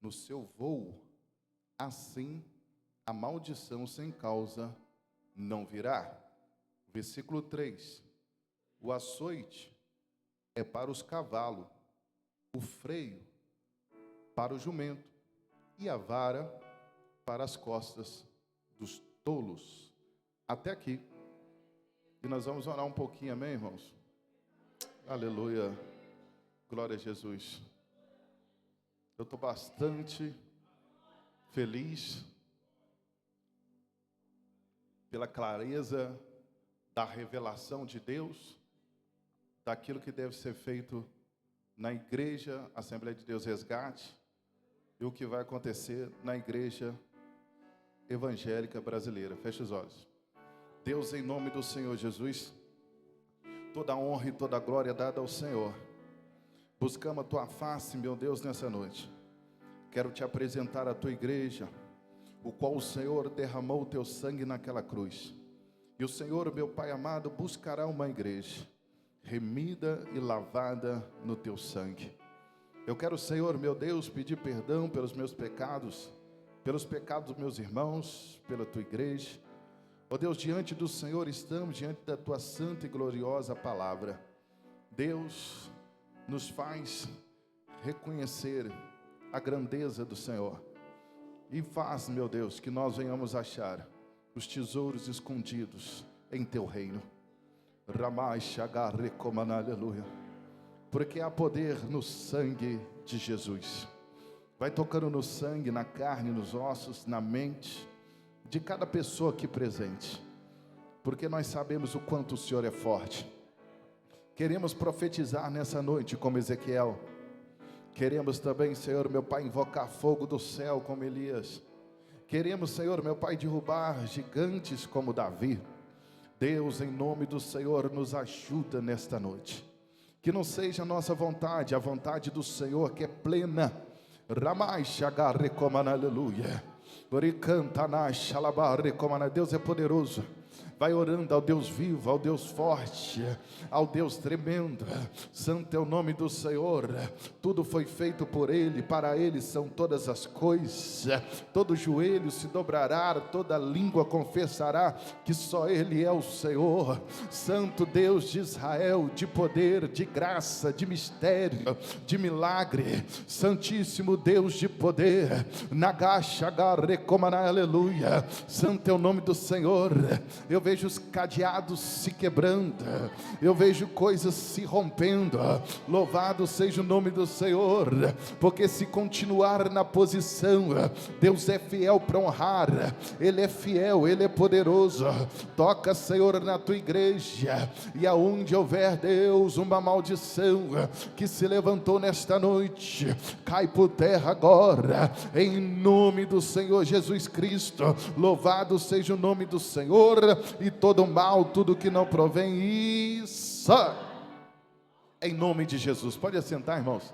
no seu vôo, assim a maldição sem causa não virá. Versículo 3. O açoite é para os cavalos, o freio para o jumento, e a vara para as costas dos tolos. Até aqui. E nós vamos orar um pouquinho, amém, irmãos? Aleluia. Glória a Jesus. Eu estou bastante feliz pela clareza da revelação de Deus, daquilo que deve ser feito na igreja Assembleia de Deus Resgate e o que vai acontecer na igreja evangélica brasileira. Feche os olhos. Deus, em nome do Senhor Jesus, toda a honra e toda a glória dada ao Senhor. Buscamos a tua face, meu Deus, nessa noite. Quero te apresentar a tua igreja, o qual o Senhor derramou o teu sangue naquela cruz. E o Senhor, meu Pai amado, buscará uma igreja remida e lavada no teu sangue. Eu quero, Senhor, meu Deus, pedir perdão pelos meus pecados dos meus irmãos, pela tua igreja. Ó Deus, diante do Senhor estamos, diante da tua santa e gloriosa palavra. Deus, nos faz reconhecer a grandeza do Senhor. E faz, meu Deus, que nós venhamos achar os tesouros escondidos em teu reino. Ramai Shagar Rekomana, aleluia. Porque há poder no sangue de Jesus. Vai tocando no sangue, na carne, nos ossos, na mente de cada pessoa aqui presente. Porque nós sabemos o quanto o Senhor é forte. Queremos profetizar nessa noite como Ezequiel. Queremos também, Senhor, meu Pai, invocar fogo do céu como Elias. Queremos, Senhor, meu Pai, derrubar gigantes como Davi. Deus, em nome do Senhor, nos ajuda nesta noite. Que não seja a nossa vontade, a vontade do Senhor que é plena. Ramai Shagar Rekomana, aleluia. Deus é poderoso. Vai orando ao Deus vivo, ao Deus forte, ao Deus tremendo. Santo é o nome do Senhor. Tudo foi feito por Ele, para Ele são todas as coisas. Todo joelho se dobrará, toda língua confessará que só Ele é o Senhor. Santo Deus de Israel, de poder, de graça, de mistério, de milagre. Santíssimo Deus de poder. Nagashagarrekomana, aleluia. Santo é o nome do Senhor. Eu vejo os cadeados se quebrando, eu vejo coisas se rompendo. Louvado seja o nome do Senhor, porque se continuar na posição, Deus é fiel para honrar, Ele é fiel, Ele é poderoso. Toca, Senhor, na tua igreja, e aonde houver, Deus, uma maldição que se levantou nesta noite, cai por terra agora, em nome do Senhor Jesus Cristo. Louvado seja o nome do Senhor. E todo mal, tudo que não provém, isso, em nome de Jesus. Pode assentar, irmãos.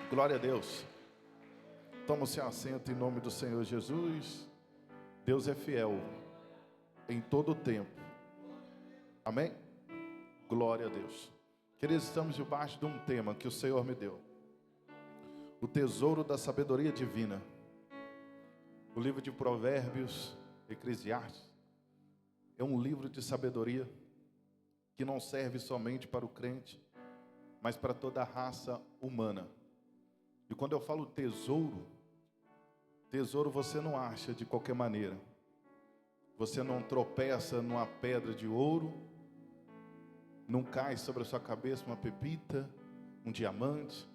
Glória a Deus. Toma o seu assento em nome do Senhor Jesus. Deus é fiel em todo o tempo. Amém? Glória a Deus. Queridos, estamos debaixo de um tema que o Senhor me deu: o tesouro da sabedoria divina. O livro de Provérbios, Eclesiastes, é um livro de sabedoria que não serve somente para o crente, mas para toda a raça humana. E quando eu falo tesouro, tesouro você não acha de qualquer maneira. Você não tropeça numa pedra de ouro, não cai sobre a sua cabeça uma pepita, um diamante.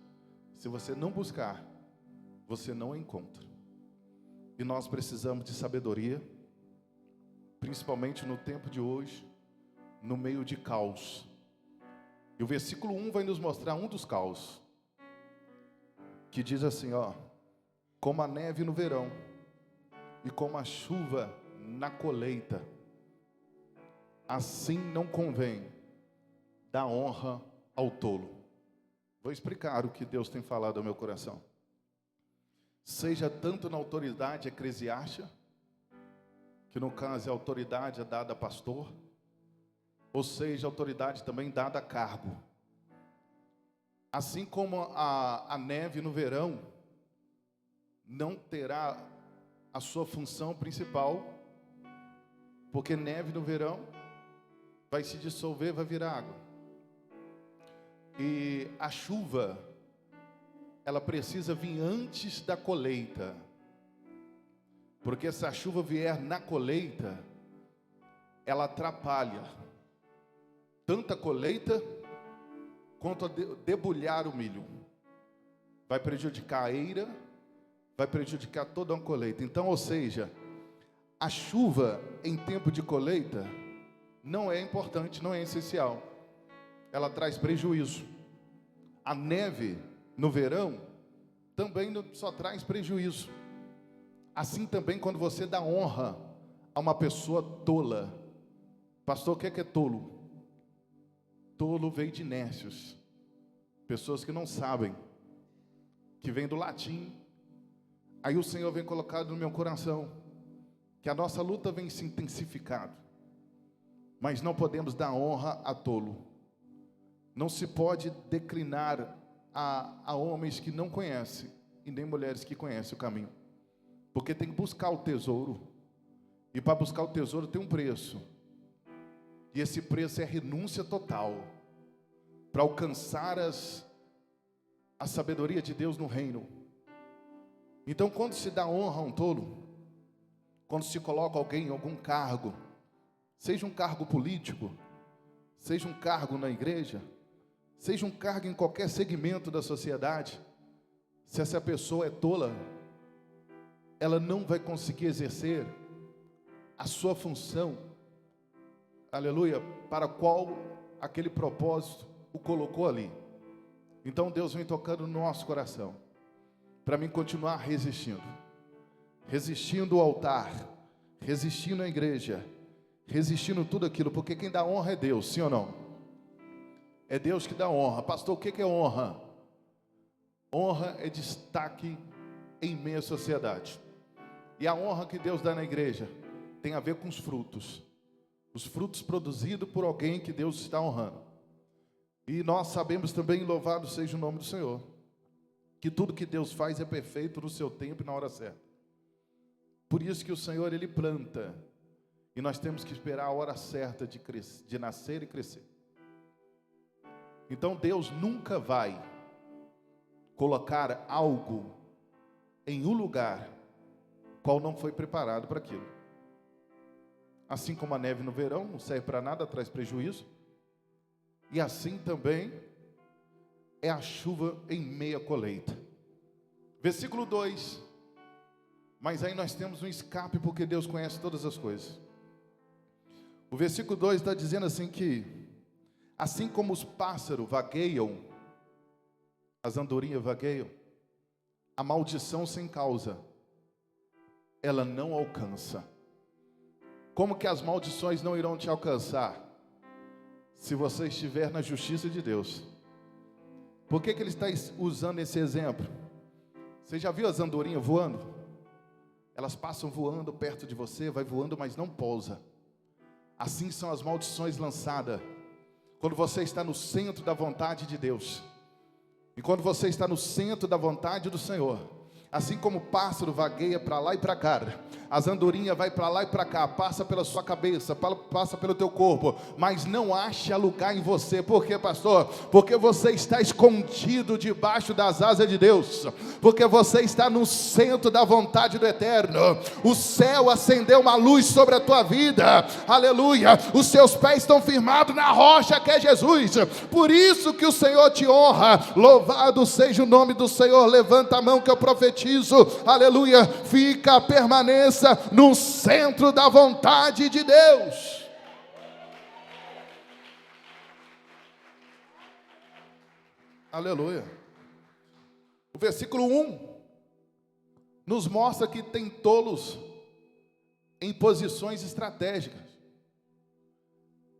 Se você não buscar, você não encontra. E nós precisamos de sabedoria, principalmente no tempo de hoje, no meio de caos. E o versículo 1 vai nos mostrar um dos caos, que diz assim, ó: como a neve no verão e como a chuva na colheita, assim não convém dar honra ao tolo. Vou explicar o que Deus tem falado ao meu coração. Seja tanto na autoridade eclesiástica, que no caso a autoridade é dada a pastor, ou seja, a autoridade também dada a cargo. Assim como a neve no verão não terá a sua função principal, porque neve no verão vai se dissolver, vai virar água. E a chuva, ela precisa vir antes da colheita, porque se a chuva vier na colheita, ela atrapalha tanto a colheita quanto a debulhar o milho. Vai prejudicar a eira, vai prejudicar toda uma colheita. Então, ou seja, a chuva em tempo de colheita não é importante, não é essencial. Ela traz prejuízo. A neve no verão também só traz prejuízo. Assim também quando você dá honra a uma pessoa tola. Pastor, o que é tolo? Tolo veio de nércios. Pessoas que não sabem, que vem do latim. Aí o Senhor vem colocado no meu coração que a nossa luta vem se intensificando, mas não podemos dar honra a tolo. Não se pode declinar a homens que não conhecem e nem mulheres que conhecem o caminho, porque tem que buscar o tesouro, e para buscar o tesouro tem um preço, e esse preço é renúncia total, para alcançar a sabedoria de Deus no reino. Então, quando se dá honra a um tolo, quando se coloca alguém em algum cargo, seja um cargo político, seja um cargo na igreja, seja um cargo em qualquer segmento da sociedade, se essa pessoa é tola, ela não vai conseguir exercer a sua função, aleluia, para qual aquele propósito o colocou ali. Então Deus vem tocando no nosso coração, para mim continuar resistindo ao altar, resistindo à igreja, resistindo tudo aquilo, porque quem dá honra é Deus, sim ou não? É Deus que dá honra. Pastor, o que é honra? Honra é destaque em meio à sociedade. E a honra que Deus dá na igreja tem a ver com os frutos produzidos por alguém que Deus está honrando. E nós sabemos também, louvado seja o nome do Senhor, que tudo que Deus faz é perfeito no seu tempo e na hora certa. Por isso que o Senhor, Ele planta, e nós temos que esperar a hora certa de nascer e crescer. Então Deus nunca vai colocar algo em um lugar qual não foi preparado para aquilo. Assim como a neve no verão não serve para nada, traz prejuízo, e assim também é a chuva em meia colheita. Versículo 2. Mas aí nós temos um escape, porque Deus conhece todas as coisas. O versículo 2 está dizendo assim que, assim como os pássaros vagueiam, as andorinhas vagueiam, a maldição sem causa, ela não alcança. Como que as maldições não irão te alcançar? Se você estiver na justiça de Deus. Por que ele está usando esse exemplo? Você já viu as andorinhas voando? Elas passam voando perto de você, vai voando, mas não pousa. Assim são as maldições lançadas quando você está no centro da vontade de Deus. E quando você está no centro da vontade do Senhor, assim como o pássaro vagueia para lá e para cá, as andorinhas vai para lá e para cá, passa pela sua cabeça, passa pelo teu corpo, mas não acha lugar em você. Por quê, pastor? Porque você está escondido debaixo das asas de Deus, porque você está no centro da vontade do Eterno. O céu acendeu uma luz sobre a tua vida, aleluia. Os seus pés estão firmados na rocha que é Jesus. Por isso que o Senhor te honra. Louvado seja o nome do Senhor. Levanta a mão que eu profetizo, aleluia. Permaneça no centro da vontade de Deus. Aleluia. O versículo 1 nos mostra que tem tolos em posições estratégicas.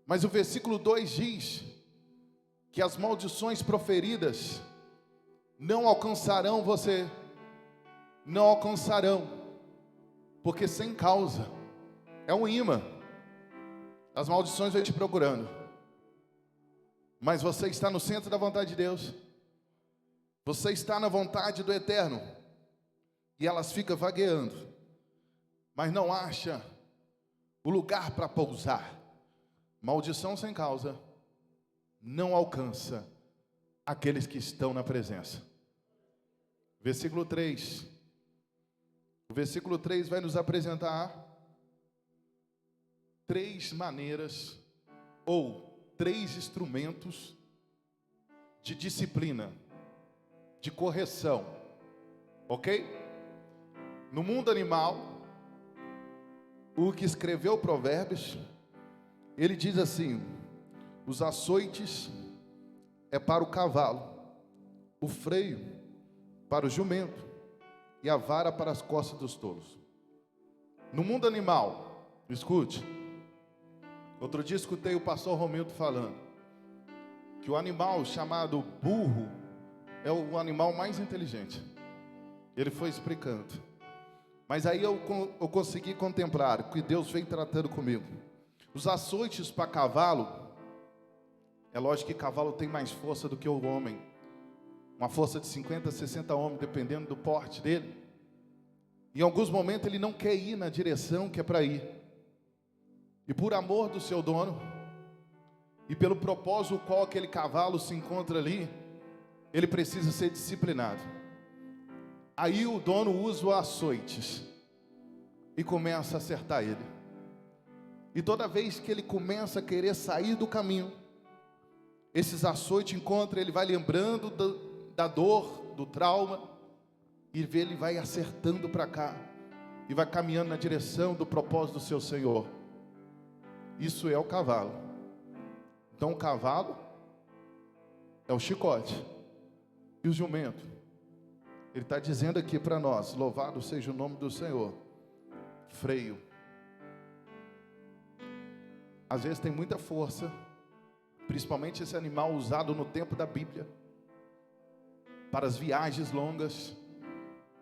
Mas o versículo 2 diz que as maldições proferidas não alcançarão você. Não alcançarão. Porque sem causa, é um imã, as maldições vêm te procurando, mas você está no centro da vontade de Deus, Você está na vontade do Eterno e elas ficam vagueando, mas não acha o lugar para pousar. Maldição sem causa não alcança aqueles que estão na presença. Versículo 3. O versículo 3 vai nos apresentar 3 maneiras ou 3 instrumentos de disciplina, de correção, ok? No mundo animal, o que escreveu Provérbios, ele diz assim: os açoites é para o cavalo, o freio para o jumento e a vara para as costas dos tolos. No mundo animal, escute, outro dia escutei o pastor Romildo falando que o animal chamado burro é o animal mais inteligente. Ele foi explicando, mas aí eu consegui contemplar o que Deus vem tratando comigo. Os açoites para cavalo, é lógico que cavalo tem mais força do que o homem, uma força de 50, 60 homens, dependendo do porte dele. Em alguns momentos ele não quer ir na direção que é para ir, e por amor do seu dono, e pelo propósito qual aquele cavalo se encontra ali, ele precisa ser disciplinado. Aí o dono usa o açoites e começa a acertar ele. E toda vez que ele começa a querer sair do caminho, esses açoites encontram, ele vai lembrando da dor, do trauma, e ele vai acertando para cá, e vai caminhando na direção do propósito do seu Senhor. Isso é o cavalo. Então o cavalo é o chicote, e o jumento, ele está dizendo aqui para nós: louvado seja o nome do Senhor, freio. Às vezes tem muita força, principalmente esse animal usado no tempo da Bíblia, para as viagens longas,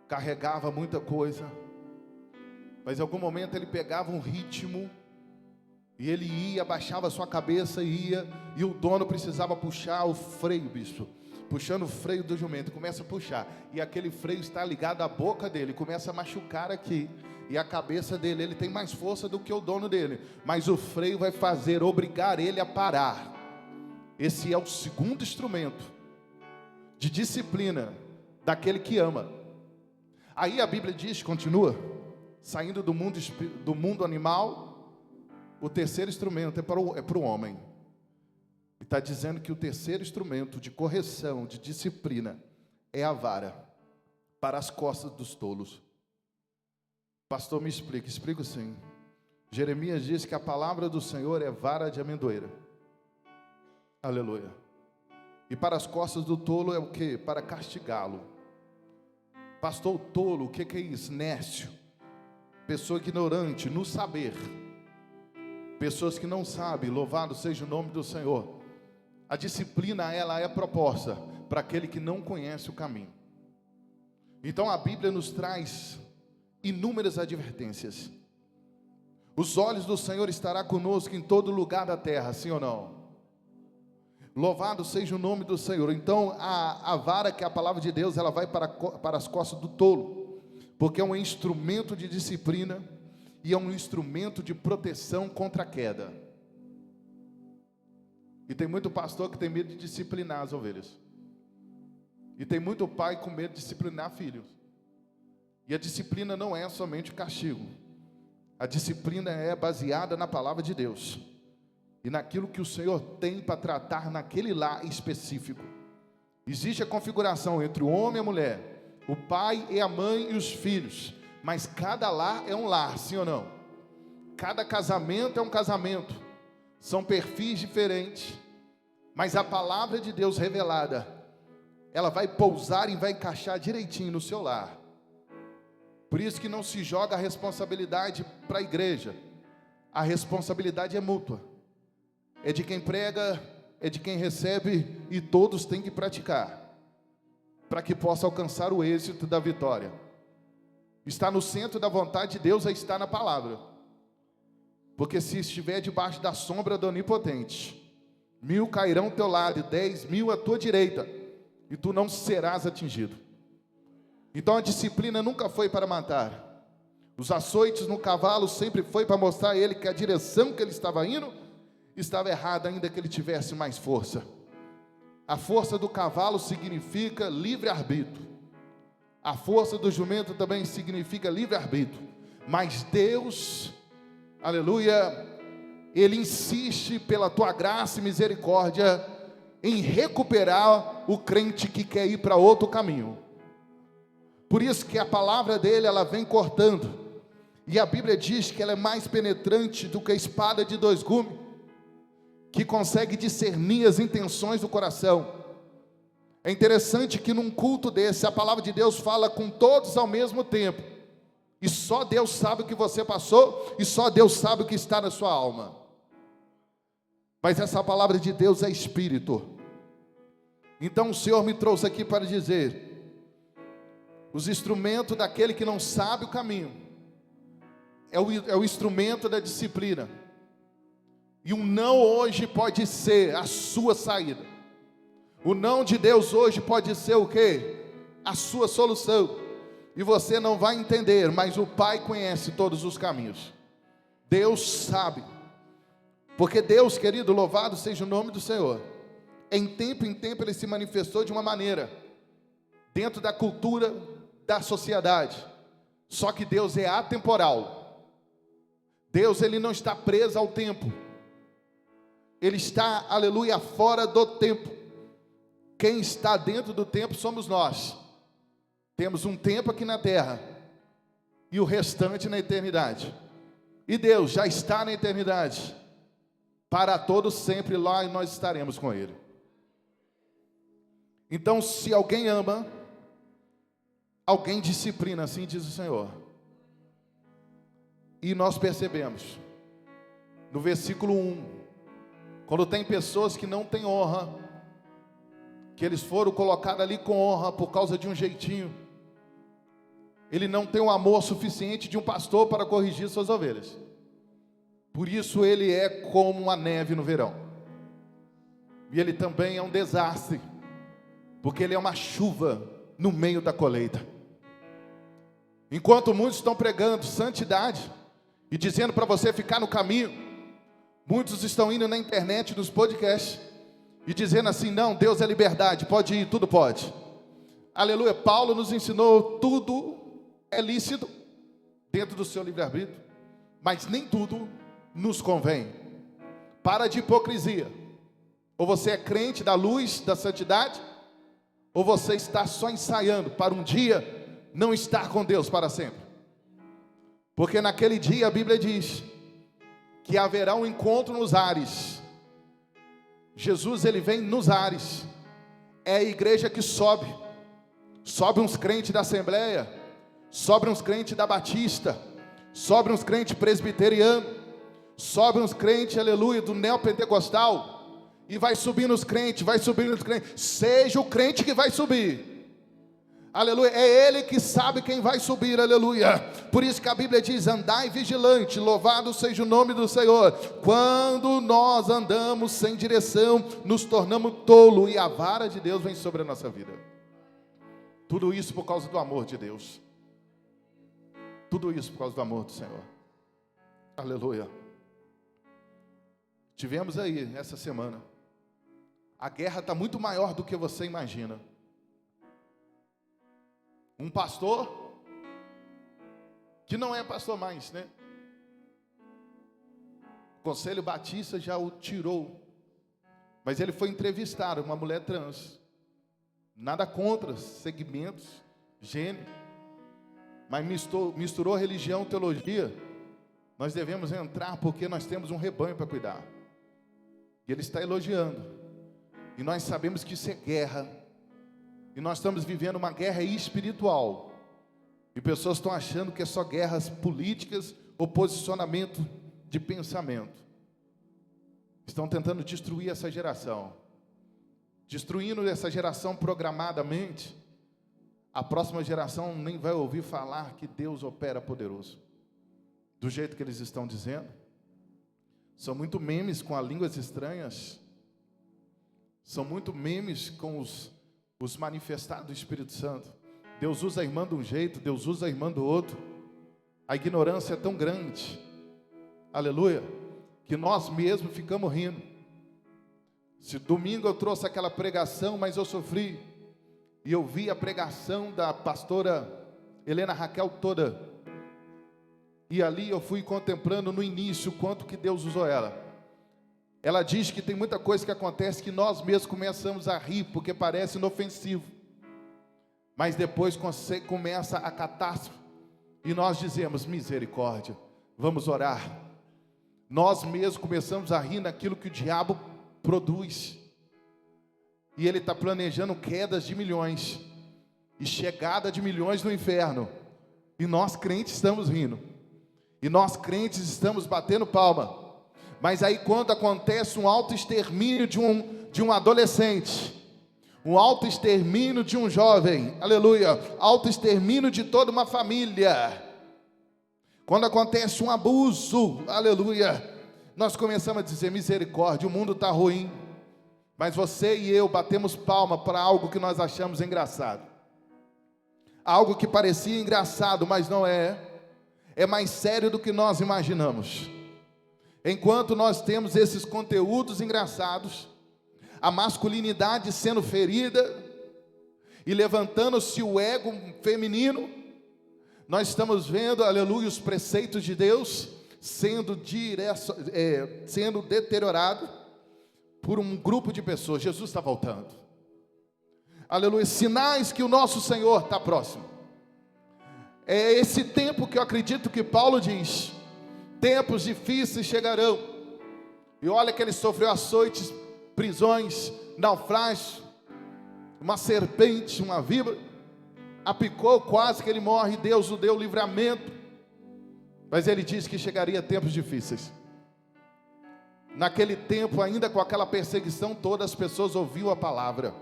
carregava muita coisa, mas em algum momento ele pegava um ritmo, e ele ia, abaixava a sua cabeça e ia, e o dono precisava puxar o freio, bispo, puxando o freio do jumento, começa a puxar, e aquele freio está ligado à boca dele, começa a machucar aqui, e a cabeça dele, ele tem mais força do que o dono dele, mas o freio vai obrigar ele a parar. Esse é o segundo instrumento de disciplina daquele que ama. Aí a Bíblia diz, continua, saindo do mundo animal, o terceiro instrumento é para o homem. E está dizendo que o terceiro instrumento de correção, de disciplina, é a vara para as costas dos tolos. Pastor, me explica. Explico sim. Jeremias diz que a palavra do Senhor é vara de amendoeira. Aleluia. E para as costas do tolo é o quê? Para castigá-lo. Pastor, tolo, o que é isso? Nécio. Pessoa ignorante, no saber. Pessoas que não sabem, louvado seja o nome do Senhor. A disciplina, ela é proposta para aquele que não conhece o caminho. Então a Bíblia nos traz inúmeras advertências. Os olhos do Senhor estará conosco em todo lugar da terra, sim ou não? Louvado seja o nome do Senhor. Então a vara, que é a palavra de Deus, ela vai para as costas do tolo, porque é um instrumento de disciplina e é um instrumento de proteção contra a queda. E tem muito pastor que tem medo de disciplinar as ovelhas, e tem muito pai com medo de disciplinar filhos. E a disciplina não é somente o castigo. A disciplina é baseada na palavra de Deus e naquilo que o Senhor tem para tratar naquele lar específico. Existe a configuração entre o homem e a mulher, o pai e a mãe e os filhos, mas cada lar é um lar, sim ou não? Cada casamento é um casamento, são perfis diferentes, mas a palavra de Deus revelada, ela vai pousar e vai encaixar direitinho no seu lar. Por isso que não se joga a responsabilidade para a igreja. A responsabilidade é mútua. É de quem prega, é de quem recebe, e todos têm que praticar, para que possa alcançar o êxito da vitória. Está no centro da vontade de Deus, é estar na palavra. Porque se estiver debaixo da sombra do Onipotente, 1000 cairão ao teu lado, e 10.000 à tua direita, e tu não serás atingido. Então a disciplina nunca foi para matar. Os açoites no cavalo sempre foi para mostrar a ele que a direção que ele estava indo estava errada, ainda que ele tivesse mais força. A força do cavalo significa livre-arbítrio. A força do jumento também significa livre-arbítrio. Mas Deus, aleluia, Ele insiste pela tua graça e misericórdia em recuperar o crente que quer ir para outro caminho. Por isso que a palavra dele, ela vem cortando. E a Bíblia diz que ela é mais penetrante do que a espada de dois gumes, que consegue discernir as intenções do coração. É interessante que num culto desse, a palavra de Deus fala com todos ao mesmo tempo. E só Deus sabe o que você passou, e só Deus sabe o que está na sua alma. Mas essa palavra de Deus é espírito. Então o Senhor me trouxe aqui para dizer: os instrumentos daquele que não sabe o caminho é o instrumento da disciplina. E um não hoje pode ser a sua saída. O não de Deus hoje pode ser o quê? A sua solução. E você não vai entender, mas o Pai conhece todos os caminhos. Deus sabe. Porque Deus, querido, louvado seja o nome do Senhor, em tempo Ele se manifestou de uma maneira, dentro da cultura da sociedade. Só que Deus é atemporal. Deus, Ele não está preso ao tempo. Ele está, aleluia, fora do tempo. Quem está dentro do tempo somos nós. Temos um tempo aqui na terra e o restante na eternidade. E Deus já está na eternidade. Para todos sempre lá e nós estaremos com Ele. Então, se alguém ama, alguém disciplina, assim diz o Senhor. E nós percebemos, no versículo 1, quando tem pessoas que não têm honra, que eles foram colocados ali com honra por causa de um jeitinho, ele não tem o amor suficiente de um pastor para corrigir suas ovelhas. Por isso ele é como a neve no verão. E ele também é um desastre, porque ele é uma chuva no meio da colheita. Enquanto muitos estão pregando santidade e dizendo para você ficar no caminho, muitos estão indo na internet, nos podcasts, e dizendo assim: não, Deus é liberdade, pode ir, tudo pode. Aleluia. Paulo nos ensinou: tudo é lícito dentro do seu livre-arbítrio, mas nem tudo nos convém. Para de hipocrisia. Ou você é crente da luz, da santidade, ou você está só ensaiando para um dia não estar com Deus para sempre. Porque naquele dia a Bíblia diz que haverá um encontro nos ares. Jesus, ele vem nos ares. É a igreja que sobe. Sobe uns crentes da Assembleia, sobe uns crentes da Batista, sobe uns crentes presbiterianos, sobe uns crentes, aleluia, do neopentecostal, e vai subindo os crentes, vai subindo os crentes. Seja o crente que vai subir. Aleluia, é Ele que sabe quem vai subir, aleluia. Por isso que a Bíblia diz: andai vigilante, louvado seja o nome do Senhor. Quando nós andamos sem direção, nos tornamos tolo, e a vara de Deus vem sobre a nossa vida. Tudo isso por causa do amor de Deus. Tudo isso por causa do amor do Senhor. Aleluia. Tivemos aí, essa semana, a guerra está muito maior do que você imagina. Um pastor, que não é pastor mais, né? O Conselho Batista já o tirou. Mas ele foi entrevistar uma mulher trans. Nada contra segmentos, gênero. Mas misturou religião e teologia. Nós devemos entrar porque nós temos um rebanho para cuidar. E ele está elogiando. E nós sabemos que isso é guerra. E nós estamos vivendo uma guerra espiritual. E pessoas estão achando que é só guerras políticas ou posicionamento de pensamento. Estão tentando destruir essa geração. Destruindo essa geração programadamente, a próxima geração nem vai ouvir falar que Deus opera poderoso. Do jeito que eles estão dizendo. São muito memes com as línguas estranhas. São muito memes com os os manifestados do Espírito Santo. Deus usa a irmã de um jeito, Deus usa a irmã do outro. A ignorância é tão grande, aleluia, que nós mesmos ficamos rindo. Se domingo eu trouxe aquela pregação, mas eu sofri, e eu vi a pregação da pastora Helena Raquel toda, e ali eu fui contemplando no início o quanto que Deus usou ela. Ela diz que tem muita coisa que acontece que nós mesmos começamos a rir, porque parece inofensivo, mas depois começa a catástrofe, e nós dizemos: misericórdia, vamos orar. Nós mesmos começamos a rir naquilo que o diabo produz, e ele está planejando quedas de milhões, e chegada de milhões no inferno, e nós crentes estamos rindo, e nós crentes estamos batendo palma. Mas aí quando acontece um autoextermínio de um adolescente, um autoextermínio de um jovem, aleluia, autoextermínio de toda uma família, quando acontece um abuso, aleluia, nós começamos a dizer: misericórdia, o mundo está ruim. Mas você e eu batemos palma para algo que nós achamos engraçado, algo que parecia engraçado, mas não é, é mais sério do que nós imaginamos. Enquanto nós temos esses conteúdos engraçados, a masculinidade sendo ferida e levantando-se o ego feminino, nós estamos vendo, aleluia, os preceitos de Deus sendo deteriorado por um grupo de pessoas. Jesus está voltando, aleluia, sinais que o nosso Senhor está próximo. É esse tempo que eu acredito que Paulo diz: tempos difíceis chegarão. E olha que ele sofreu açoites, prisões, naufrágio, uma serpente, uma víbora, a picou, quase que ele morre, Deus o deu livramento. Mas ele disse que chegaria tempos difíceis. Naquele tempo, ainda com aquela perseguição toda, as pessoas ouviam a palavra.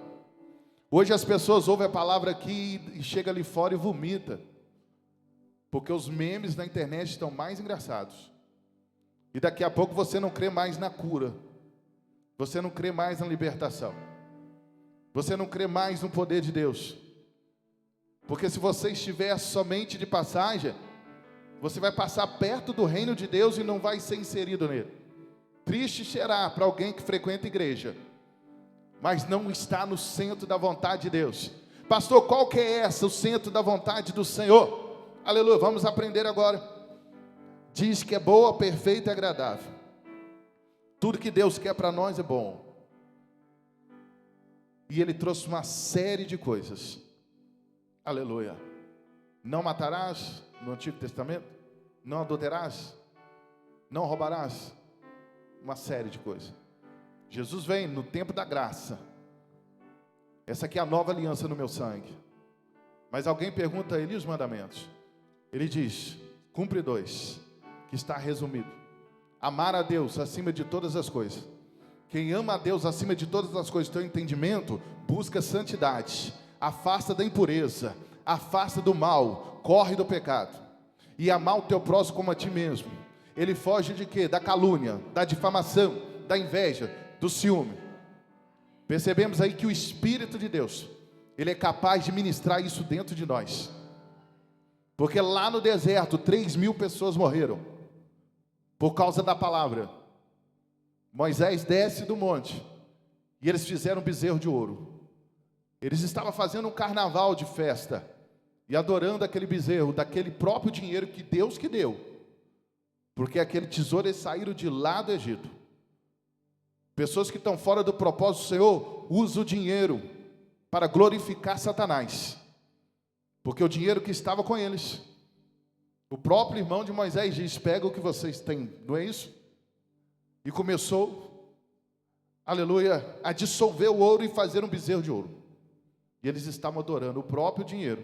Hoje as pessoas ouvem a palavra aqui e chega ali fora e vomita, porque os memes na internet estão mais engraçados. E daqui a pouco você não crê mais na cura, você não crê mais na libertação, você não crê mais no poder de Deus. Porque se você estiver somente de passagem, você vai passar perto do reino de Deus e não vai ser inserido nele. Triste será para alguém que frequenta a igreja, mas não está no centro da vontade de Deus. Pastor, qual que é essa, o centro da vontade do Senhor? Aleluia, vamos aprender agora. Diz que é boa, perfeita e agradável. Tudo que Deus quer para nós é bom. E Ele trouxe uma série de coisas. Aleluia. Não matarás, no Antigo Testamento. Não adulterarás. Não roubarás. Uma série de coisas. Jesus vem no tempo da graça. Essa aqui é a nova aliança no meu sangue. Mas alguém pergunta a ele os mandamentos. Ele diz: cumpre 2, que está resumido: amar a Deus acima de todas as coisas. Quem ama a Deus acima de todas as coisas, tem entendimento, busca santidade, afasta da impureza, afasta do mal, corre do pecado, e amar o teu próximo como a ti mesmo. Ele foge de quê? Da calúnia, da difamação, da inveja, do ciúme. Percebemos aí que o Espírito de Deus, Ele é capaz de ministrar isso dentro de nós. Porque lá no deserto, 3.000 pessoas morreram por causa da palavra. Moisés desce do monte e eles fizeram um bezerro de ouro. Eles estavam fazendo um carnaval de festa e adorando aquele bezerro, daquele próprio dinheiro que Deus que deu. Porque aquele tesouro, eles saíram de lá do Egito. Pessoas que estão fora do propósito do Senhor, usam o dinheiro para glorificar Satanás. Porque o dinheiro que estava com eles, o próprio irmão de Moisés diz: pega o que vocês têm, não é isso? E começou, aleluia, a dissolver o ouro e fazer um bezerro de ouro. E eles estavam adorando o próprio dinheiro,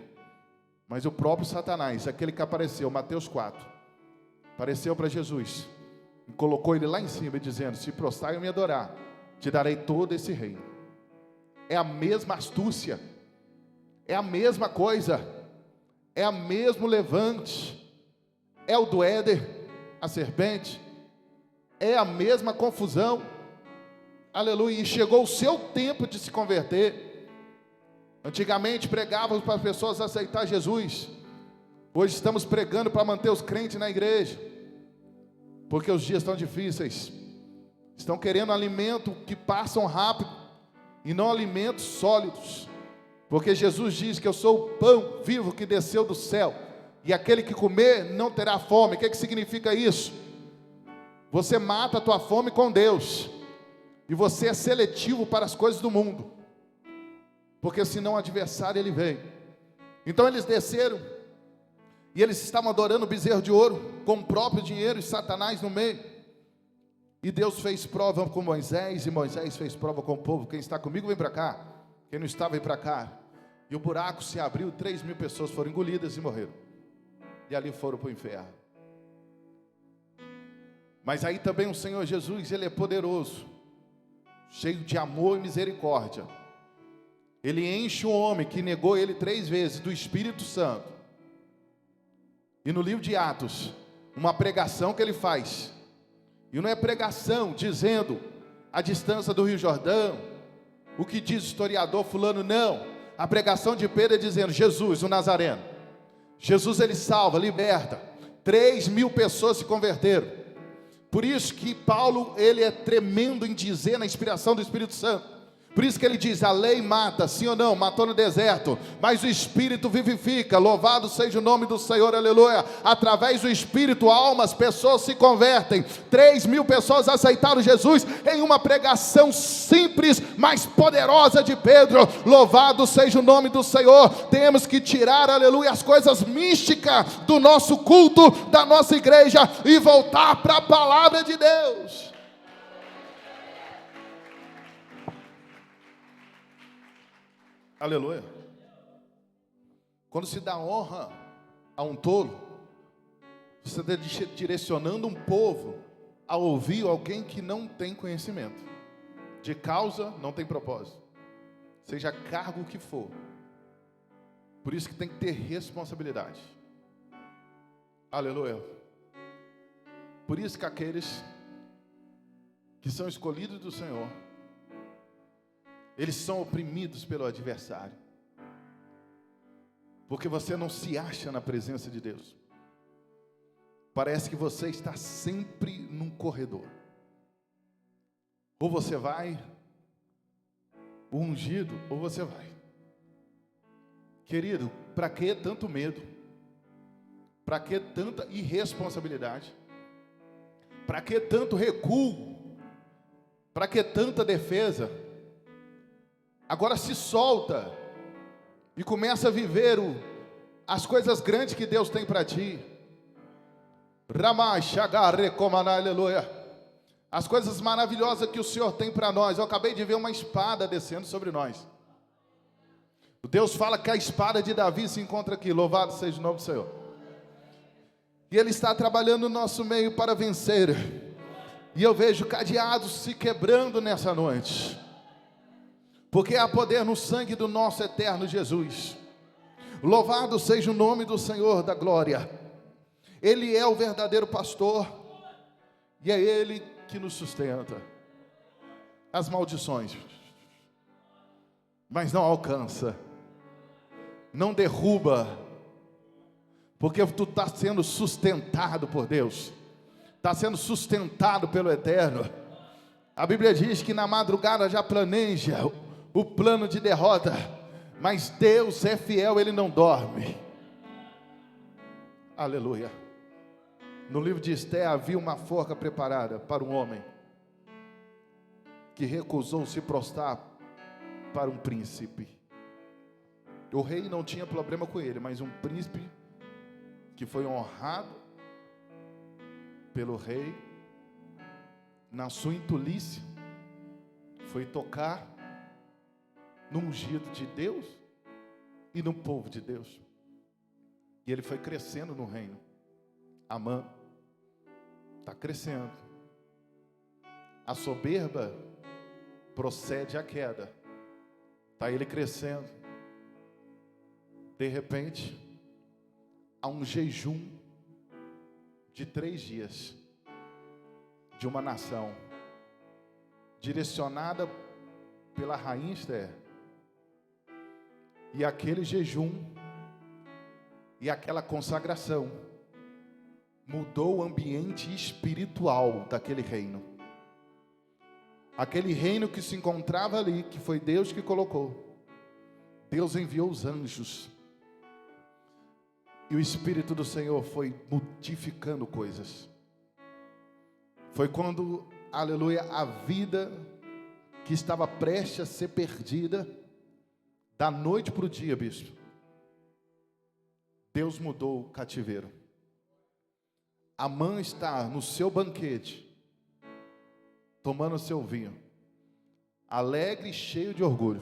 mas o próprio Satanás, aquele que apareceu, Mateus 4, apareceu para Jesus e colocou ele lá em cima, dizendo: se prostrar e me adorar, te darei todo esse reino. É a mesma astúcia, é a mesma coisa, é o mesmo levante, é o do Éder, a serpente, é a mesma confusão, aleluia. E chegou o seu tempo de se converter, Antigamente pregávamos para as pessoas aceitar Jesus. Hoje estamos pregando para manter os crentes na igreja, porque os dias estão difíceis. Estão querendo alimento que passam rápido e não alimentos sólidos, porque Jesus diz que eu sou o pão vivo que desceu do céu, e aquele que comer não terá fome. O que significa isso? Você mata a tua fome com Deus, e você é seletivo para as coisas do mundo, porque senão o adversário ele vem. Então eles desceram, e eles estavam adorando o bezerro de ouro, com o próprio dinheiro e Satanás no meio. E Deus fez prova com Moisés, e Moisés fez prova com o povo. Quem está comigo vem para cá, quem não está vem para cá. E o buraco se abriu, 3.000 pessoas foram engolidas e morreram, e ali foram para o inferno. Mas aí também o Senhor Jesus, Ele é poderoso, cheio de amor e misericórdia. Ele enche o homem que negou Ele 3 vezes do Espírito Santo. E no livro de Atos, uma pregação que ele faz, e não é pregação dizendo a distância do Rio Jordão, o que diz o historiador fulano, não. A pregação de Pedro é dizendo: Jesus, o Nazareno. Jesus ele salva, liberta. 3.000 pessoas se converteram. Por isso que Paulo ele é tremendo em dizer na inspiração do Espírito Santo. Por isso que ele diz: a lei mata, sim ou não? Matou no deserto, mas o Espírito vivifica. Louvado seja o nome do Senhor, aleluia. Através do Espírito, almas, pessoas se convertem. 3.000 pessoas aceitaram Jesus em uma pregação simples, mas poderosa de Pedro. Louvado seja o nome do Senhor. Temos que tirar, aleluia, as coisas místicas do nosso culto, da nossa igreja, e voltar para a palavra de Deus. Aleluia. Quando se dá honra a um tolo, você está direcionando um povo a ouvir alguém que não tem conhecimento. De causa, não tem propósito. Seja cargo que for. Por isso que tem que ter responsabilidade. Aleluia. Por isso que aqueles que são escolhidos do Senhor, eles são oprimidos pelo adversário, porque você não se acha na presença de Deus. Parece que você está sempre num corredor. Ou você vai, o ungido, ou você vai. Querido, para que tanto medo? Para que tanta irresponsabilidade? Para que tanto recuo? Para que tanta defesa? Agora se solta e começa a viver as coisas grandes que Deus tem para ti. Aleluia. As coisas maravilhosas que o Senhor tem para nós. Eu acabei de ver uma espada descendo sobre nós. Deus fala que a espada de Davi se encontra aqui. Louvado seja o nome do Senhor. E Ele está trabalhando no nosso meio para vencer. E eu vejo cadeados se quebrando nessa noite, porque há poder no sangue do nosso eterno Jesus. Louvado seja o nome do Senhor da glória. Ele é o verdadeiro pastor, e é Ele que nos sustenta. As maldições, mas não alcança, não derruba, porque tu está sendo sustentado por Deus, está sendo sustentado pelo Eterno. A Bíblia diz que na madrugada já planeja o plano de derrota, mas Deus é fiel, Ele não dorme. Aleluia. No livro de Esté havia uma forca preparada para um homem que recusou se prostrar para um príncipe. O rei não tinha problema com ele, mas um príncipe que foi honrado pelo rei, na sua intolícia, foi tocar no ungido de Deus e no povo de Deus. E ele foi crescendo no reino. Amã está crescendo. A soberba procede à queda. Está ele crescendo. De repente, há um jejum de 3 dias de uma nação, direcionada pela rainha Esther. E aquele jejum e aquela consagração mudou o ambiente espiritual daquele reino. Aquele reino que se encontrava ali, que foi Deus que colocou. Deus enviou os anjos. E o Espírito do Senhor foi modificando coisas. Foi quando, aleluia, a vida que estava prestes a ser perdida, da noite para o dia, bispo, Deus mudou o cativeiro. Amã está no seu banquete, tomando o seu vinho, alegre e cheio de orgulho,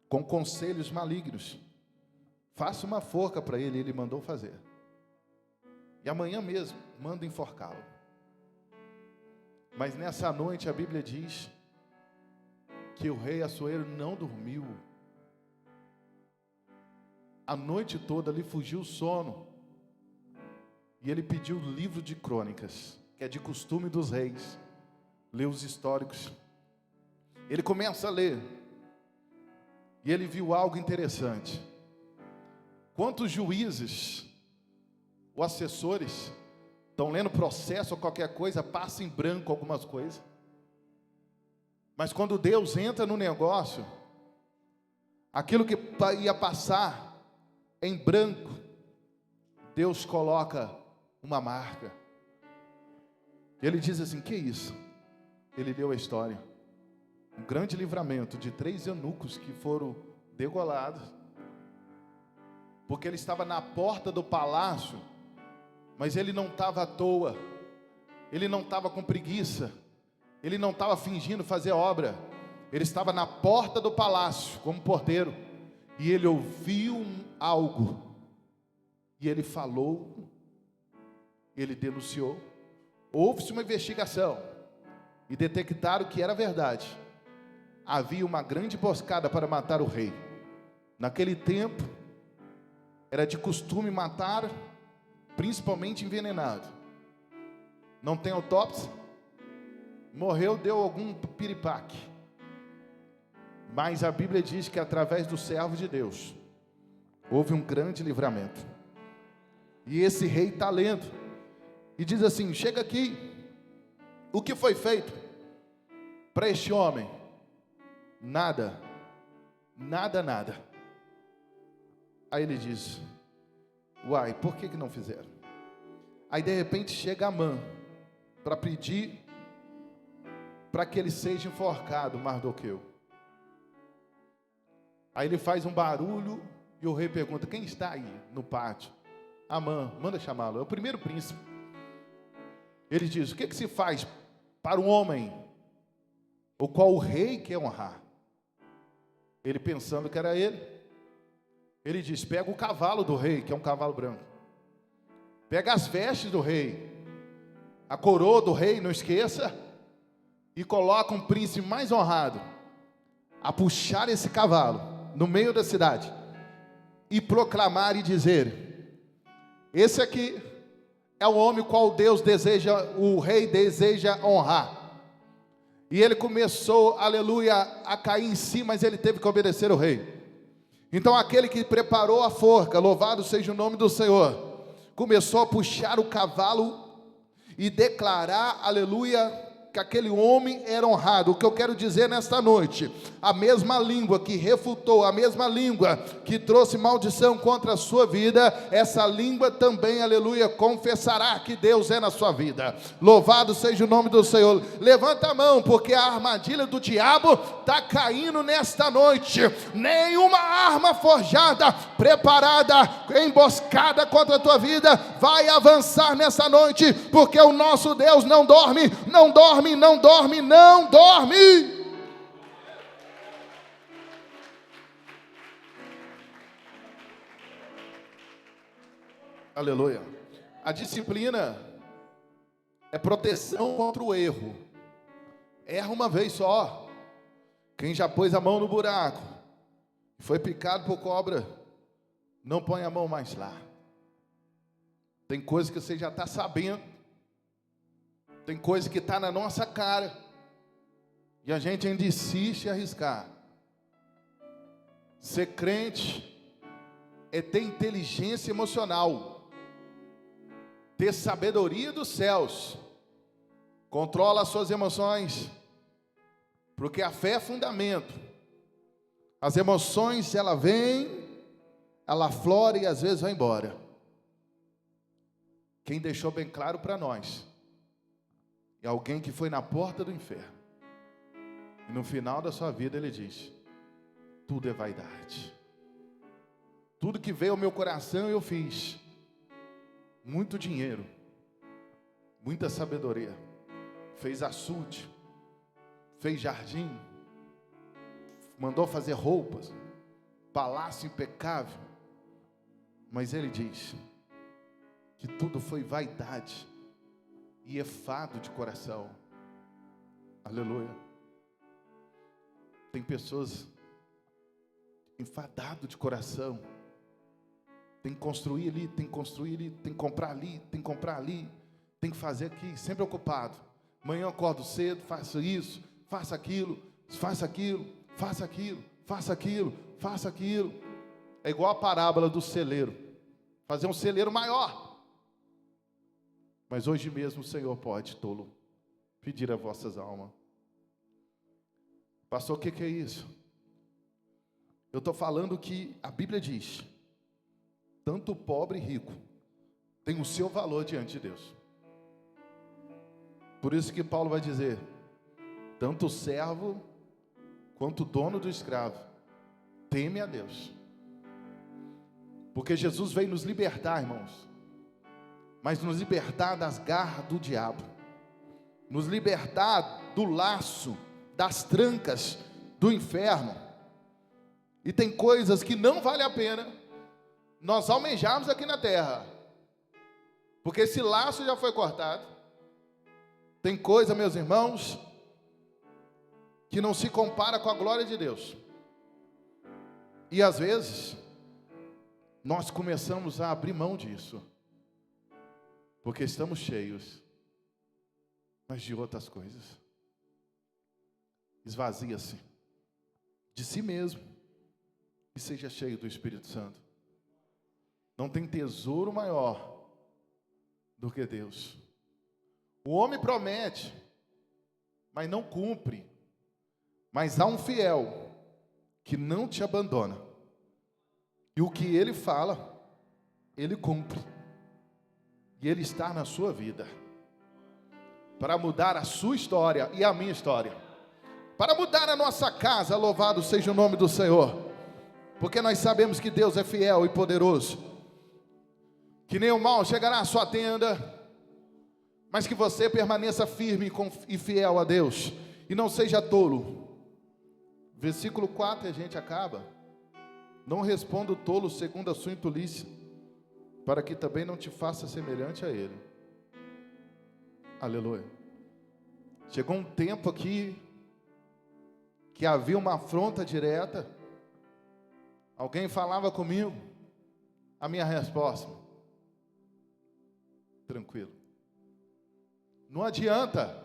com conselhos malignos. Faça uma forca para ele, ele mandou fazer. E amanhã mesmo, manda enforcá-lo. Mas nessa noite a Bíblia diz que o rei Assuero não dormiu. A noite toda lhe fugiu o sono. E ele pediu o livro de crônicas, que é de costume dos reis, ler os históricos. Ele começa a ler. E ele viu algo interessante. Quantos juízes ou assessores estão lendo processo ou qualquer coisa, passa em branco algumas coisas. Mas quando Deus entra no negócio, aquilo que ia passar em branco, Deus coloca uma marca. Ele diz assim: que isso? Ele deu a história. Um grande livramento de 3 eunucos que foram degolados, porque ele estava na porta do palácio, mas ele não estava à toa, ele não estava com preguiça, ele não estava fingindo fazer obra, ele estava na porta do palácio, como porteiro, e ele ouviu algo, e ele falou, ele denunciou, houve-se uma investigação, e detectaram que era verdade, havia uma grande emboscada para matar o rei. Naquele tempo, era de costume matar, principalmente envenenado. Não tem autópsia, morreu, deu algum piripaque. Mas a Bíblia diz que através do servo de Deus, houve um grande livramento. E esse rei está lendo, e diz assim: chega aqui, o que foi feito para este homem? Nada, nada, nada. Aí ele diz: uai, por que não fizeram? Aí de repente chega Amã para pedir para que ele seja enforcado, Mardoqueu. Aí ele faz um barulho e o rei pergunta: quem está aí no pátio? Amã, manda chamá-lo, é o primeiro príncipe. Ele diz: o que se faz para um homem o qual o rei quer honrar? Ele pensando que era ele, ele diz: pega o cavalo do rei, que é um cavalo branco, pega as vestes do rei, a coroa do rei, não esqueça, e coloca um príncipe mais honrado a puxar esse cavalo no meio da cidade e proclamar e dizer: esse aqui é o homem qual Deus deseja, o rei deseja honrar. E ele começou, aleluia, a cair em si, mas ele teve que obedecer ao rei. Então aquele que preparou a forca, louvado seja o nome do Senhor, começou a puxar o cavalo e declarar, aleluia, que aquele homem era honrado. O que eu quero dizer nesta noite: a mesma língua que refutou, a mesma língua que trouxe maldição contra a sua vida, essa língua também, aleluia, confessará que Deus é na sua vida. Louvado seja o nome do Senhor. Levanta a mão, porque a armadilha do diabo está caindo nesta noite. Nenhuma arma forjada, preparada, emboscada contra a tua vida vai avançar nessa noite, porque o nosso Deus não dorme, não dorme, não dorme, não dorme. Aleluia. A disciplina é proteção contra o erro. Erra uma vez só. Quem já pôs a mão no buraco e foi picado por cobra, não põe a mão mais lá. Tem coisa que você já está sabendo, tem coisa que está na nossa cara, e a gente ainda insiste em arriscar. Ser crente é ter inteligência emocional, ter sabedoria dos céus, controla as suas emoções, porque a fé é fundamento. As emoções, ela vem, ela aflora e às vezes vai embora. Quem deixou bem claro para nós é alguém que foi na porta do inferno, e no final da sua vida ele diz: tudo é vaidade. Tudo que veio ao meu coração eu fiz. Muito dinheiro, muita sabedoria, fez açude, fez jardim, mandou fazer roupas, palácio impecável. Mas ele diz que tudo foi vaidade e enfado de coração. Aleluia. Tem pessoas enfadadas de coração. Tem que construir ali, tem que construir ali, tem que comprar ali, tem que comprar ali, tem que fazer aqui, sempre ocupado. Amanhã eu acordo cedo, faço isso, faço aquilo, faço aquilo, faço aquilo, faço aquilo, faço aquilo. É igual a parábola do celeiro. Fazer um celeiro maior. Mas hoje mesmo o Senhor pode, tolo, pedir a vossas almas. Pastor, o que é isso? Eu estou falando que a Bíblia diz: tanto o pobre e rico tem o seu valor diante de Deus. Por isso que Paulo vai dizer: tanto o servo quanto o dono do escravo teme a Deus. Porque Jesus veio nos libertar, irmãos, mas nos libertar das garras do diabo, nos libertar do laço, das trancas do inferno. E tem coisas que não vale a pena nós almejarmos aqui na terra, porque esse laço já foi cortado. Tem coisa, meus irmãos, que não se compara com a glória de Deus. E às vezes nós começamos a abrir mão disso, porque estamos cheios, mas de outras coisas. Esvazia-se de si mesmo e seja cheio do Espírito Santo. Não tem tesouro maior do que Deus. O homem promete, mas não cumpre. Mas há um fiel que não te abandona. E o que ele fala, ele cumpre. E ele está na sua vida para mudar a sua história e a minha história, para mudar a nossa casa. Louvado seja o nome do Senhor, porque nós sabemos que Deus é fiel e poderoso, que nem o mal chegará à sua tenda, mas que você permaneça firme e fiel a Deus, e não seja tolo. Versículo 4, a gente acaba: não responda o tolo segundo a sua intolice, para que também não te faça semelhante a ele. Aleluia. Chegou um tempo aqui que havia uma afronta direta. Alguém falava comigo, a minha resposta: tranquilo. Não adianta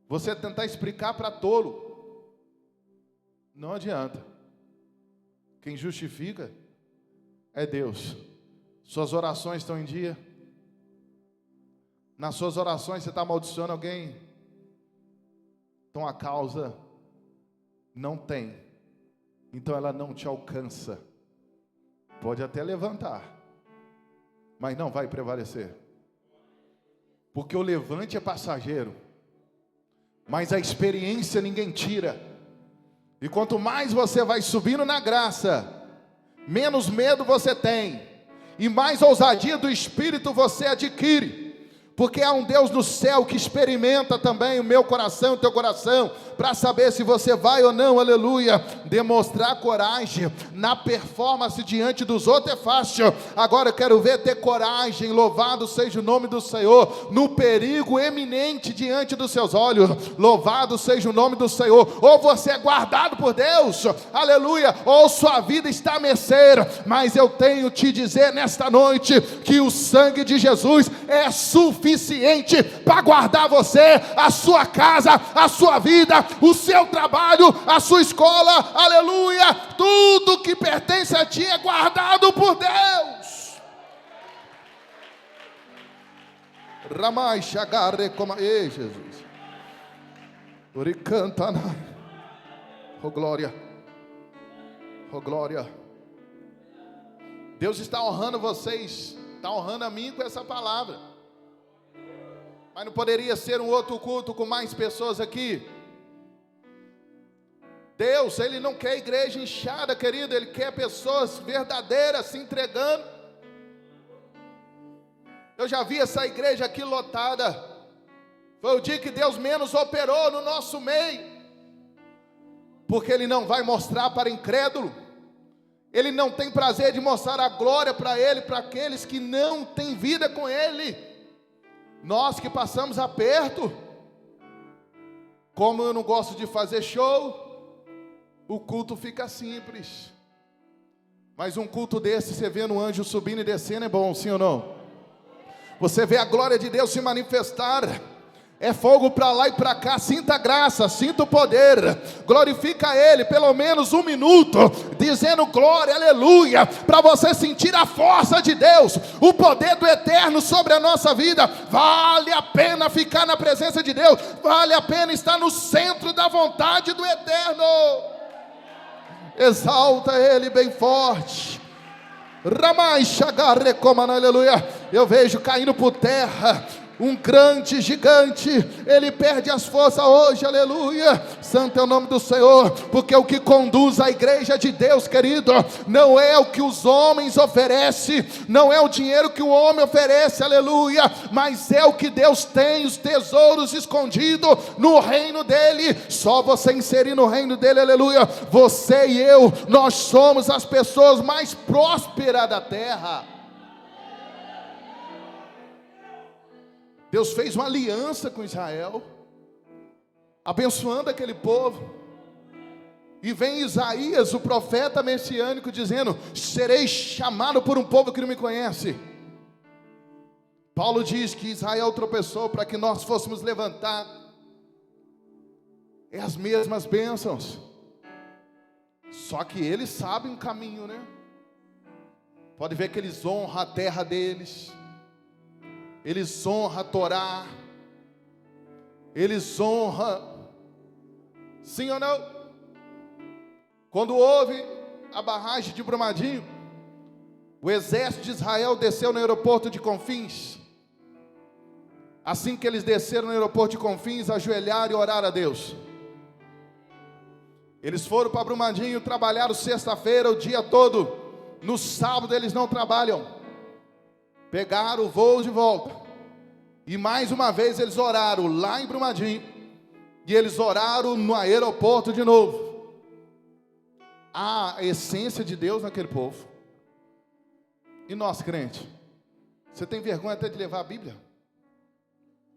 você tentar explicar para tolo. Não adianta. Quem justifica é Deus. Suas orações estão em dia? Nas suas orações você está amaldiçoando alguém? Então a causa não tem, então ela não te alcança. Pode até levantar, mas não vai prevalecer, porque o levante é passageiro, mas a experiência ninguém tira. E quanto mais você vai subindo na graça, menos medo você tem, e mais ousadia do Espírito você adquire, porque há um Deus no céu que experimenta também o meu coração, o teu coração, para saber se você vai ou não, aleluia. Demonstrar coragem na performance diante dos outros é fácil, agora eu quero ver ter coragem, louvado seja o nome do Senhor, no perigo eminente diante dos seus olhos, louvado seja o nome do Senhor. Ou você é guardado por Deus, aleluia, ou sua vida está a mercê. Mas eu tenho te dizer nesta noite, que o sangue de Jesus é suficiente suficiente para guardar você, a sua casa, a sua vida, o seu trabalho, a sua escola, aleluia, tudo que pertence a ti é guardado por Deus. Ramai Shagare como ei Jesus. Oricantana. Oh glória. Oh glória. Deus está honrando vocês, está honrando a mim com essa palavra. Mas não poderia ser um outro culto com mais pessoas aqui? Deus, Ele não quer igreja inchada, querido. Ele quer pessoas verdadeiras se entregando. Eu já vi essa igreja aqui lotada. Foi o dia que Deus menos operou no nosso meio. Porque Ele não vai mostrar para incrédulo. Ele não tem prazer de mostrar a glória para Ele, para aqueles que não têm vida com Ele. Nós que passamos aperto, como eu não gosto de fazer show, o culto fica simples. Mas um culto desse, você vendo um anjo subindo e descendo, é bom, sim ou não? Você vê a glória de Deus se manifestar. É fogo para lá e para cá. Sinta a graça, sinta o poder. Glorifica Ele pelo menos 1 minuto, dizendo glória, aleluia, para você sentir a força de Deus, o poder do eterno sobre a nossa vida. Vale a pena ficar na presença de Deus, vale a pena estar no centro da vontade do eterno. Exalta Ele bem forte. Ramai Shagare como aleluia. Eu vejo caindo por terra um grande gigante, ele perde as forças hoje, aleluia. Santo é o nome do Senhor, porque o que conduz a igreja de Deus, querido, não é o que os homens oferecem, não é o dinheiro que o homem oferece, aleluia, mas é o que Deus tem, os tesouros escondidos no reino dele. Só você inserir no reino dele, aleluia, você e eu, nós somos as pessoas mais prósperas da terra. Deus fez uma aliança com Israel, abençoando aquele povo. E vem Isaías, o profeta messiânico, dizendo: serei chamado por um povo que não me conhece. Paulo diz que Israel tropeçou para que nós fôssemos levantados. É as mesmas bênçãos, só que eles sabem o caminho, né? Pode ver que eles honram a terra deles, eles honram a Torá, eles honram, sim ou não? Quando houve a barragem de Brumadinho, o exército de Israel desceu no aeroporto de Confins. Assim que eles desceram no aeroporto de Confins, ajoelharam e oraram a Deus. Eles foram para Brumadinho, trabalharam sexta-feira o dia todo. No sábado eles não trabalham. Pegaram o voo de volta. E mais uma vez eles oraram lá em Brumadinho. E eles oraram no aeroporto de novo. A essência de Deus naquele povo. E nós, crente, você tem vergonha até de levar a Bíblia?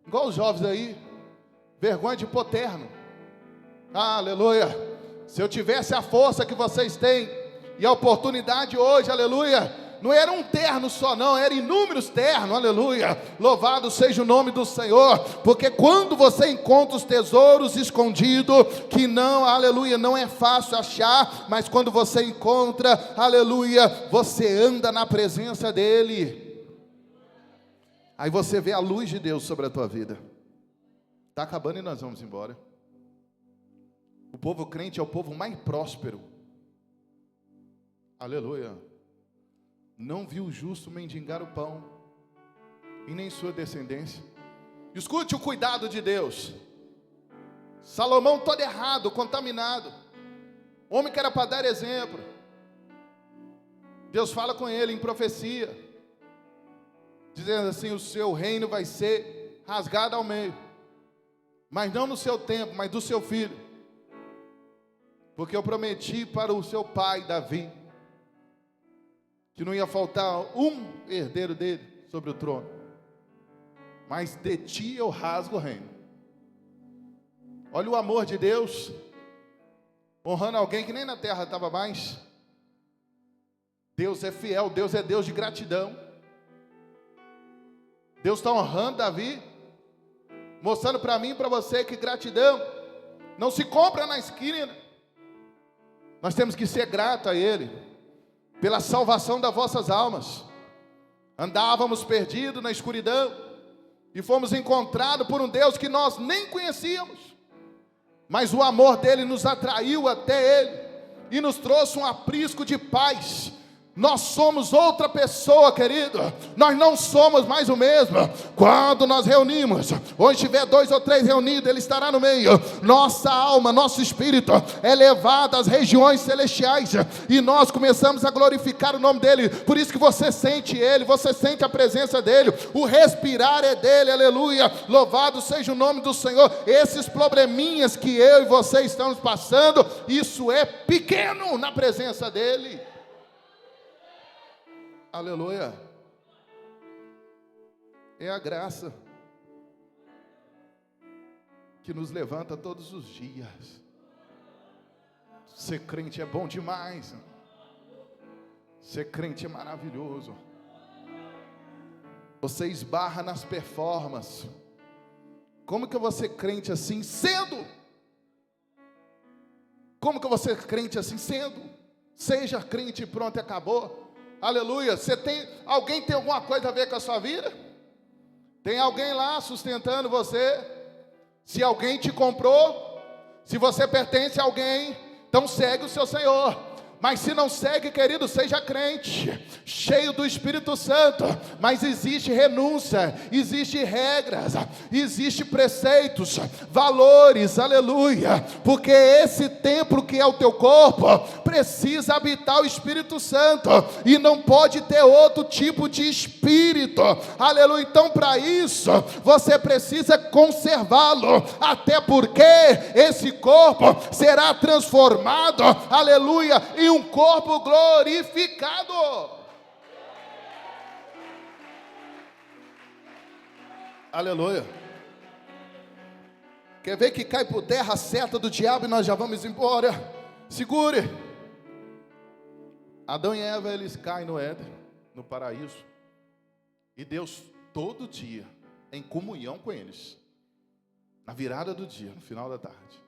Igual os jovens aí, vergonha de pôr terno. Aleluia. Se eu tivesse a força que vocês têm e a oportunidade hoje, aleluia, não era um terno só não, era inúmeros ternos, aleluia. Louvado seja o nome do Senhor, porque quando você encontra os tesouros escondidos, que não, aleluia, não é fácil achar, mas quando você encontra, aleluia, você anda na presença dEle. Aí você vê a luz de Deus sobre a tua vida. Está acabando e nós vamos embora. O povo crente é o povo mais próspero. Aleluia. Não viu o justo mendigar o pão, e nem sua descendência. Escute o cuidado de Deus. Salomão todo errado, contaminado, homem que era para dar exemplo. Deus fala com ele em profecia, dizendo assim: o seu reino vai ser rasgado ao meio, mas não no seu tempo, mas do seu filho, porque eu prometi para o seu pai Davi que não ia faltar um herdeiro dele sobre o trono, mas de ti eu rasgo o reino. Olha o amor de Deus, honrando alguém que nem na terra estava mais. Deus é fiel, Deus é Deus de gratidão. Deus está honrando Davi, mostrando para mim e para você que gratidão não se compra na esquina. Nós temos que ser gratos a Ele pela salvação das vossas almas. Andávamos perdidos na escuridão e fomos encontrados por um Deus que nós nem conhecíamos, mas o amor dele nos atraiu até Ele e nos trouxe um aprisco de paz. Nós somos outra pessoa, querido. Nós não somos mais o mesmo. Quando nós reunimos, onde tiver 2 ou 3 reunidos, Ele estará no meio. Nossa alma, nosso espírito é levado às regiões celestiais e nós começamos a glorificar o nome dEle. Por isso que você sente Ele, você sente a presença dEle. O respirar é dEle, aleluia. Louvado seja o nome do Senhor. Esses probleminhas que eu e você estamos passando, isso é pequeno na presença dEle. Aleluia. É a graça que nos levanta todos os dias. Ser crente é bom demais. Ser crente é maravilhoso. Você esbarra nas performances. Como que eu vou ser crente assim cedo? Como que eu vou ser crente assim cedo? Seja crente e pronto e acabou. Aleluia. Alguém tem alguma coisa a ver com a sua vida? Tem alguém lá sustentando você? Se alguém te comprou, se você pertence a alguém, então segue o seu Senhor. Mas se não segue, querido, seja crente, cheio do Espírito Santo. Mas existe renúncia, existe regras, existe preceitos, valores, aleluia. Porque esse templo que é o teu corpo, precisa habitar o Espírito Santo. E não pode ter outro tipo de espírito, aleluia. Então para isso, você precisa conservá-lo. Até porque esse corpo será transformado, aleluia, em um corpo glorificado. Aleluia. Quer ver que cai por terra a seta do diabo e nós já vamos embora? Segure. Adão e Eva, eles caem no Éden, no paraíso, e Deus todo dia em comunhão com eles, na virada do dia, no final da tarde.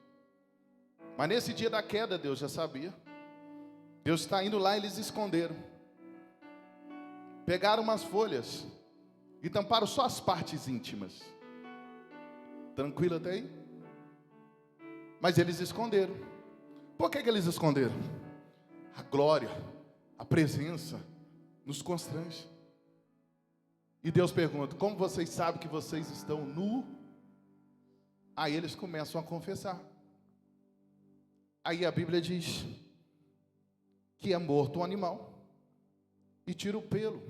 Mas nesse dia da queda, Deus já sabia. Deus está indo lá e eles esconderam. Pegaram umas folhas e tamparam só as partes íntimas. Tranquilo até aí? Mas eles esconderam. Por que eles esconderam? A glória, a presença nos constrange. E Deus pergunta: como vocês sabem que vocês estão nu? Aí eles começam a confessar. Aí a Bíblia diz que é morto um animal e tira o pelo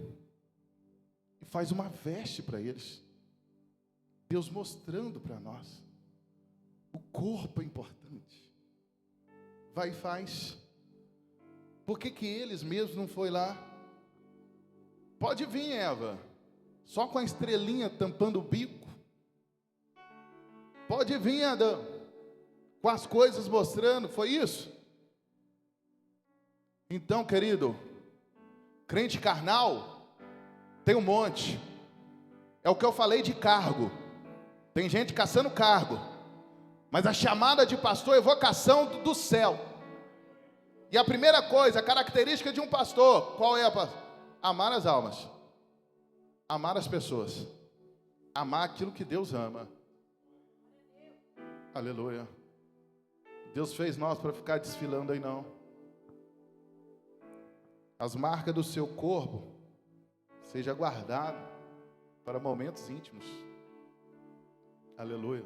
e faz uma veste para eles. Deus mostrando para nós o corpo é importante. Vai e faz. Por que eles mesmos não foi lá? Pode vir, Eva, só com a estrelinha tampando o bico. Pode vir, Adão, com as coisas mostrando. Foi isso? Então, querido, crente carnal tem um monte. É o que eu falei de cargo. Tem gente caçando cargo, mas a chamada de pastor é vocação do céu. E a primeira coisa, a característica de um pastor, qual é? Amar as almas, amar as pessoas, amar aquilo que Deus ama. Aleluia. Deus fez nós para ficar desfilando aí não. As marcas do seu corpo seja guardado para momentos íntimos. Aleluia.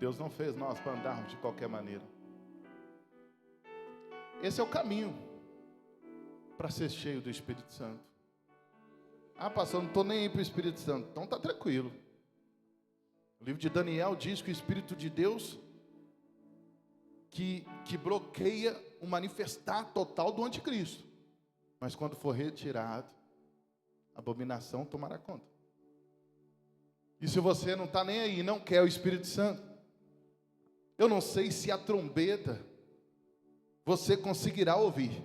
Deus não fez nós para andarmos de qualquer maneira. Esse é o caminho para ser cheio do Espírito Santo. Ah, pastor, não estou nem aí para o Espírito Santo. Então está tranquilo. O livro de Daniel diz que o Espírito de Deus que bloqueia o manifestar total do anticristo. Mas quando for retirado, a abominação tomará conta. E se você não está nem aí, não quer o Espírito Santo, eu não sei se a trombeta você conseguirá ouvir,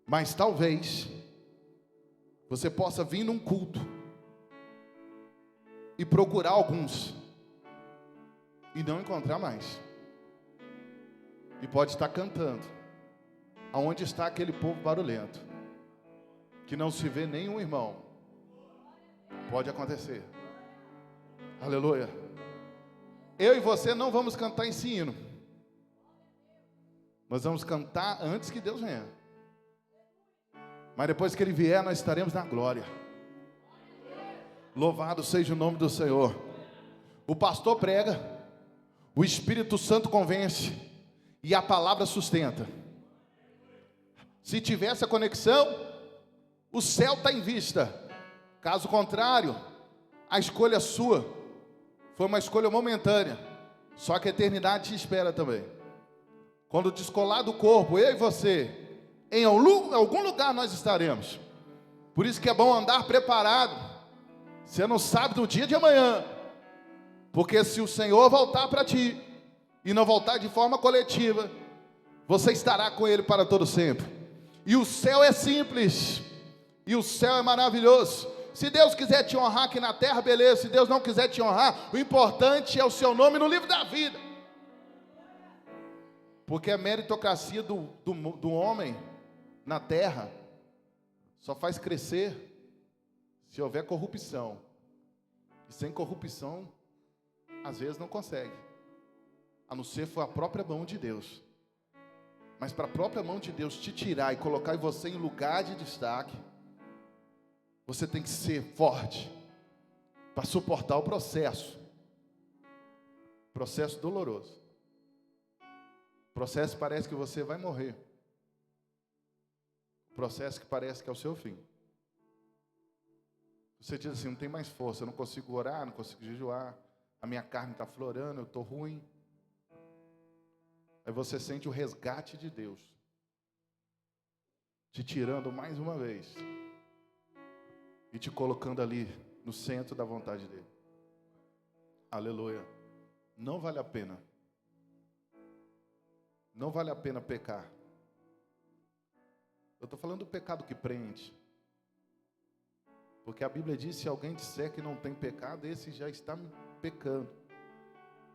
mas talvez você possa vir num culto e procurar alguns e não encontrar mais. E pode estar cantando aonde está aquele povo barulhento, que não se vê nenhum irmão. Pode acontecer. Aleluia. Eu e você não vamos cantar esse hino. Nós vamos cantar antes que Deus venha. Mas depois que Ele vier, nós estaremos na glória. Louvado seja o nome do Senhor. O pastor prega, o Espírito Santo convence e a palavra sustenta. Se tiver essa conexão, o céu está em vista. Caso contrário, a escolha sua foi uma escolha momentânea. Só que a eternidade te espera também. Quando descolar do corpo, eu e você, em algum lugar nós estaremos. Por isso que é bom andar preparado. Você não sabe do dia de amanhã. Porque se o Senhor voltar para ti, e não voltar de forma coletiva, você estará com Ele para todo sempre. E o céu é simples, e o céu é maravilhoso. Se Deus quiser te honrar aqui na terra, beleza. Se Deus não quiser te honrar, o importante é o seu nome no livro da vida. Porque a meritocracia do homem na terra só faz crescer se houver corrupção. E sem corrupção, às vezes não consegue. A não ser for a própria mão de Deus. Mas para a própria mão de Deus te tirar e colocar você em lugar de destaque, você tem que ser forte para suportar o processo. Processo doloroso. Processo que parece que você vai morrer. Processo que parece que é o seu fim. Você diz assim, não tem mais força, eu não consigo orar, não consigo jejuar, a minha carne está florando, eu estou ruim. Aí você sente o resgate de Deus, te tirando mais uma vez, e te colocando ali, no centro da vontade dEle. Aleluia. Não vale a pena. Não vale a pena pecar. Eu estou falando do pecado que prende. Porque a Bíblia diz, se alguém disser que não tem pecado, esse já está pecando.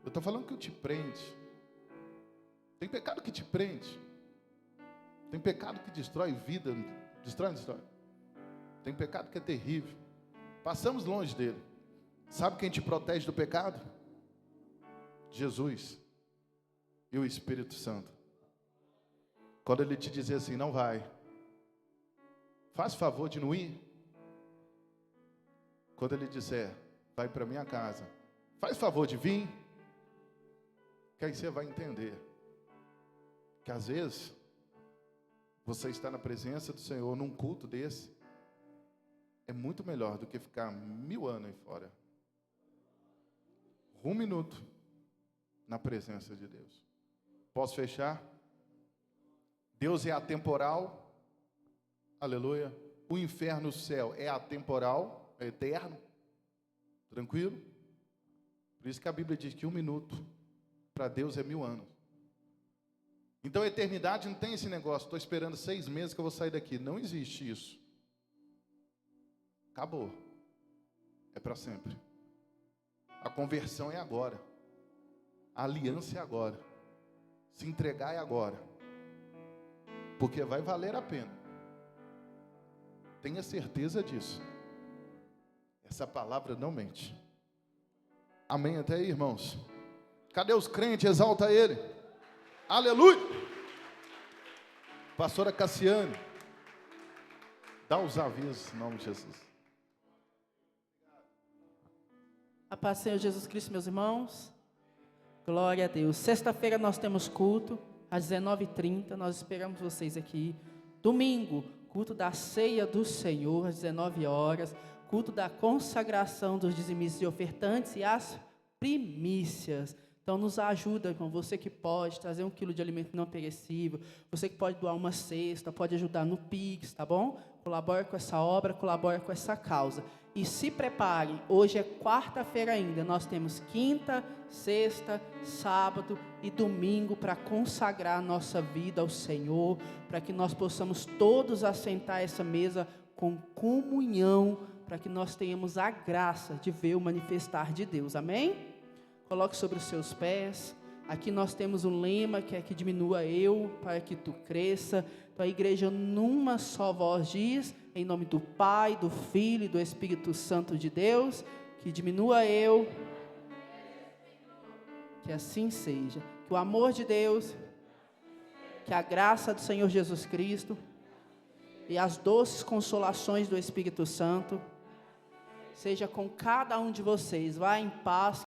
Eu estou falando que o te prende. Tem pecado que te prende. Tem pecado que destrói vida. Destrói. Tem pecado que é terrível. Passamos longe dele. Sabe quem te protege do pecado? Jesus e o Espírito Santo. Quando ele te dizer assim, não vai, faz favor de não ir. Quando ele disser, vai para minha casa, faz favor de vir, que aí você vai entender que às vezes você está na presença do Senhor num culto desse é muito melhor do que ficar 1000 anos aí fora. 1 minuto na presença de Deus. Posso fechar? Deus é atemporal. Aleluia. O inferno, o céu é atemporal, é eterno. Tranquilo? Por isso que a Bíblia diz que 1 minuto para Deus é 1000 anos. Então a eternidade não tem esse negócio, estou esperando 6 meses que eu vou sair daqui. Não existe isso. Acabou. É para sempre. A conversão é agora. A aliança é agora. Se entregar é agora. Porque vai valer a pena. Tenha certeza disso. Essa palavra não mente. Amém até aí, irmãos? Cadê os crentes? Exalta ele. Aleluia. Pastora Cassiane, dá os avisos em nome de Jesus. A paz do Senhor Jesus Cristo, meus irmãos. Glória a Deus. Sexta-feira nós temos culto, às 19h30. Nós esperamos vocês aqui. Domingo, culto da ceia do Senhor, às 19 horas. Culto da consagração dos dizimistas e ofertantes e as primícias. Então nos ajuda, irmão, você que pode trazer 1 quilo de alimento não perecível, você que pode doar uma cesta, pode ajudar no Pix, tá bom? Colabore com essa obra, colabore com essa causa. E se prepare, hoje é quarta-feira ainda, nós temos quinta, sexta, sábado e domingo para consagrar a nossa vida ao Senhor, para que nós possamos todos assentar essa mesa com comunhão, para que nós tenhamos a graça de ver o manifestar de Deus. Amém? Coloque sobre os seus pés. Aqui nós temos um lema que é que diminua eu, para que tu cresça. Então a igreja numa só voz diz, em nome do Pai, do Filho e do Espírito Santo de Deus, que diminua eu, que assim seja. Que o amor de Deus, que a graça do Senhor Jesus Cristo e as doces consolações do Espírito Santo seja com cada um de vocês. Vá em paz.